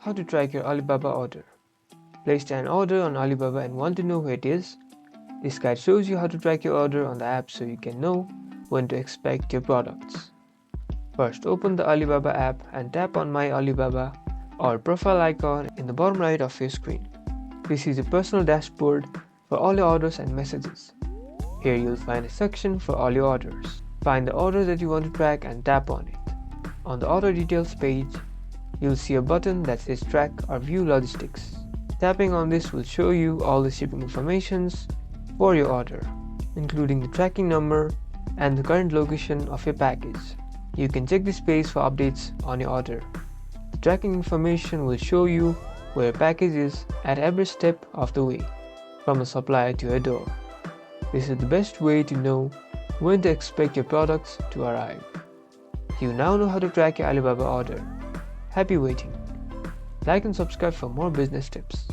How to track your Alibaba order. Placed an order on Alibaba and want to know where it is? This guide shows you how to track your order on the app so you can know when to expect your products. First, open the Alibaba app and tap on My Alibaba or profile icon in the bottom right of your screen. This is a personal dashboard for all your orders and messages. Here you'll find a section for all your orders. Find the order that you want to track and tap on it. On the order details page, you'll see a button that says Track or View Logistics. Tapping on this will show you all the shipping informations for your order, including the tracking number and the current location of your package. You can check this page for updates on your order. The tracking information will show you where your package is at every step of the way, from the supplier to your door. This is the best way to know when to expect your products to arrive. You now know how to track your Alibaba order. Happy waiting! Like and subscribe for more business tips.